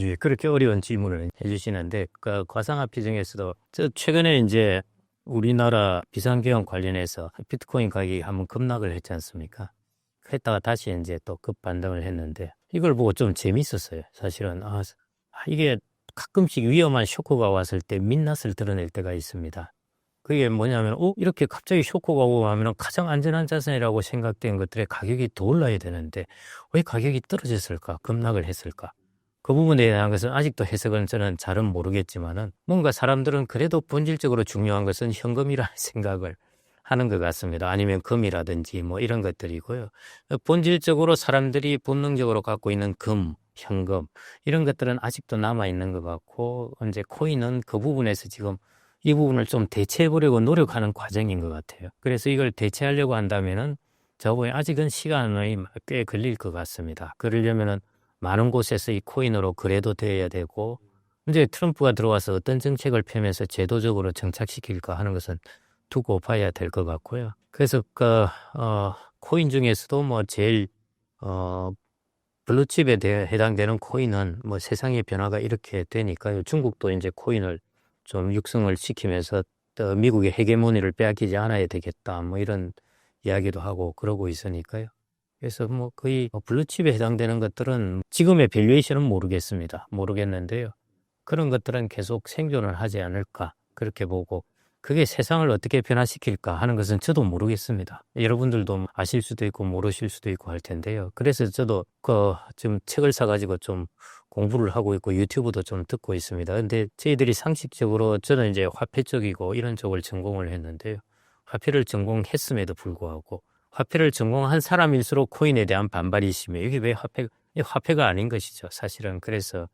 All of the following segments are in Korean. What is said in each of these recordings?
예, 그렇게 어려운 질문을 해주시는데, 그 과상화폐 중에서도 최근에 이제 우리나라 비상계엄 관련해서 비트코인 가격이 한번 급락을 했지 않습니까? 했다가 다시 이제 또 급반등을 했는데, 이걸 보고 좀 재밌었어요. 사실은, 이게 가끔씩 위험한 쇼크가 왔을 때 민낯을 드러낼 때가 있습니다. 그게 뭐냐면, 이렇게 갑자기 쇼크가 오고 하면 가장 안전한 자산이라고 생각된 것들의 가격이 더 올라야 되는데, 왜 가격이 떨어졌을까? 급락을 했을까? 그 부분에 대한 것은 아직도 해석은 저는 잘은 모르겠지만은, 뭔가 사람들은 그래도 본질적으로 중요한 것은 현금이라는 생각을 하는 것 같습니다. 아니면 금이라든지 뭐 이런 것들이고요. 본질적으로 사람들이 본능적으로 갖고 있는 금, 현금, 이런 것들은 아직도 남아있는 것 같고, 이제 코인은 그 부분에서 지금 이 부분을 좀 대체해보려고 노력하는 과정인 것 같아요. 그래서 이걸 대체하려고 한다면은 저번에 아직은 시간이 꽤 걸릴 것 같습니다. 그러려면은 많은 곳에서 이 코인으로 거래도 돼야 되고, 이제 트럼프가 들어와서 어떤 정책을 펴면서 제도적으로 정착시킬까 하는 것은 두고 봐야 될 것 같고요. 그래서 코인 중에서도 뭐 제일 블루칩에 해당되는 코인은 뭐 세상의 변화가 이렇게 되니까요. 중국도 이제 코인을 좀 육성을 시키면서 또 미국의 헤게모니를 빼앗기지 않아야 되겠다. 뭐 이런 이야기도 하고 그러고 있으니까요. 그래서 뭐 거의 블루칩에 해당되는 것들은 지금의 밸류에이션은 모르겠는데요. 그런 것들은 계속 생존을 하지 않을까 그렇게 보고 그게 세상을 어떻게 변화시킬까 하는 것은 저도 모르겠습니다. 여러분들도 아실 수도 있고 모르실 수도 있고 할 텐데요. 그래서 저도 지금 책을 사가지고 좀 공부를 하고 있고 유튜브도 좀 듣고 있습니다. 근데 저희들이 상식적으로 저는 이제 화폐 쪽이고 이런 쪽을 전공을 했는데요. 화폐를 전공했음에도 불구하고 화폐를 전공한 사람일수록 코인에 대한 반발이 심해요. 이게 왜 화폐가 아닌 것이죠. 사실은 그래서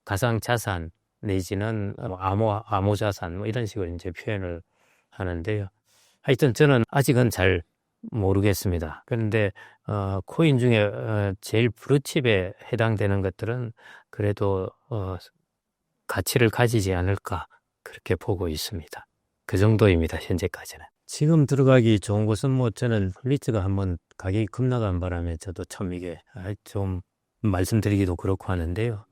가상자산 내지는 암호자산 뭐 이런 식으로 이제 표현을 하는데요. 하여튼 저는 아직은 잘 모르겠습니다. 그런데 코인 중에 제일 블루칩에 해당되는 것들은 그래도 가치를 가지지 않을까 그렇게 보고 있습니다. 그 정도입니다. 현재까지는. 지금 들어가기 좋은 곳은 뭐 저는 리츠가 한번 가격이 급락한 바람에 저도 참 이게 좀 말씀드리기도 그렇고 하는데요.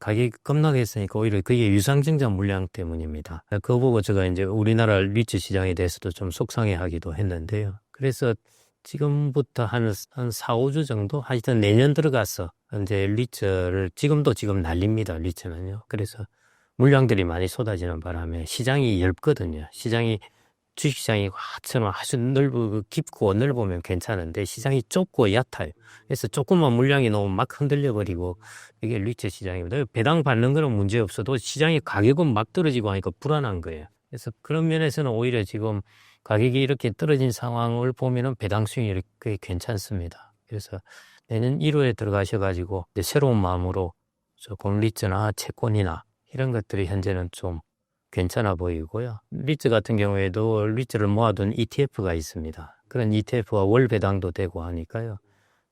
가격이 급락했으니까 오히려 그게 유상증자 물량 때문입니다. 그거 보고 제가 이제 우리나라 리츠 시장에 대해서도 좀 속상해하기도 했는데요. 그래서 지금부터 한 4, 5주 정도? 하여튼 내년 들어가서 이제 리츠를 지금 난립니다. 리츠는요. 그래서 물량들이 많이 쏟아지는 바람에 시장이 넓거든요. 주식시장이 아주 깊고 넓으면 괜찮은데 시장이 좁고 얕아요. 그래서 조금만 물량이 너무 막 흔들려버리고 이게 리츠 시장입니다. 배당 받는 거는 문제 없어도 시장의 가격은 막 떨어지고 하니까 불안한 거예요. 그래서 그런 면에서는 오히려 지금 가격이 이렇게 떨어진 상황을 보면은 배당 수익이 꽤 괜찮습니다. 그래서 내년 1월에 들어가셔가지고 이제 새로운 마음으로 조금 리츠나 채권이나 이런 것들이 현재는 좀 괜찮아 보이고요. 리츠 같은 경우에도 리츠를 모아둔 ETF가 있습니다. 그런 ETF와 월 배당도 되고 하니까요.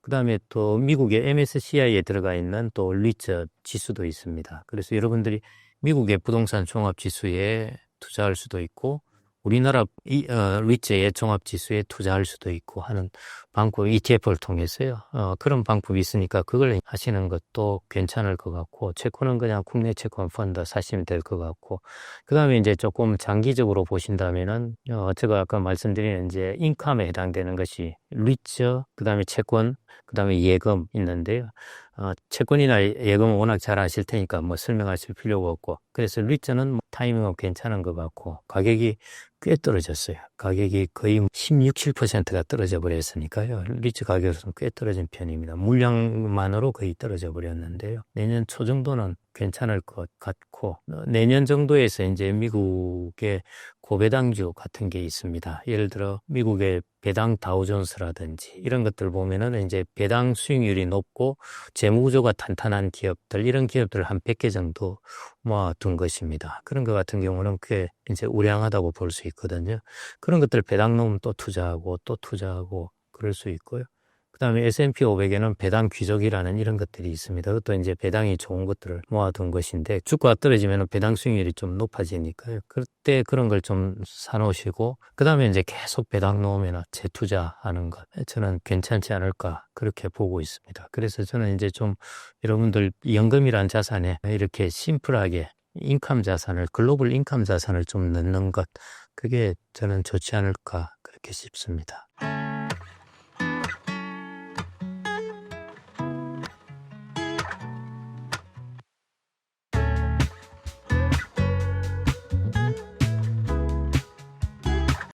그 다음에 또 미국의 MSCI에 들어가 있는 또 리츠 지수도 있습니다. 그래서 여러분들이 미국의 부동산 종합지수에 투자할 수도 있고 우리나라 리츠의 종합지수에 투자할 수도 있고 하는 방법 ETF를 통해서요. 그런 방법이 있으니까 그걸 하시는 것도 괜찮을 것 같고 채권은 그냥 국내 채권 펀드 사시면 될 것 같고 그 다음에 이제 조금 장기적으로 보신다면은 제가 아까 말씀드린 이제 인컴에 해당되는 것이 리츠 그 다음에 채권 그 다음에 예금 있는데요. 채권이나 예금은 워낙 잘 아실 테니까 뭐 설명하실 필요가 없고 그래서 리츠는 뭐 타이밍은 괜찮은 것 같고 가격이 꽤 떨어졌어요. 가격이 거의 16, 7%가 떨어져 버렸으니까요. 리츠 가격은 꽤 떨어진 편입니다. 물량만으로 거의 떨어져 버렸는데요. 내년 초 정도는 괜찮을 것 같고 내년 정도에서 이제 미국의 고배당주 같은 게 있습니다. 예를 들어 미국의 배당 다우존스라든지 이런 것들 보면은 이제 배당 수익률이 높고 재무구조가 탄탄한 기업들 이런 기업들 한 100개 정도 모아둔 것입니다. 그런 것 같은 경우는 꽤 이제 우량하다고 볼 수 있거든요. 그런 것들 배당 넣으면 또 투자하고 그럴 수 있고요. 그다음에 S&P 500에는 배당 귀족이라는 이런 것들이 있습니다. 그것도 이제 배당이 좋은 것들을 모아둔 것인데 주가가 떨어지면 배당 수익률이 좀 높아지니까요. 그때 그런 걸 좀 사놓으시고 그다음에 이제 계속 배당 놓으면 재투자하는 것 저는 괜찮지 않을까 그렇게 보고 있습니다. 그래서 저는 이제 좀 여러분들 연금이란 자산에 이렇게 심플하게 인컴 자산을 글로벌 인컴 자산을 좀 넣는 것 그게 저는 좋지 않을까 그렇게 싶습니다.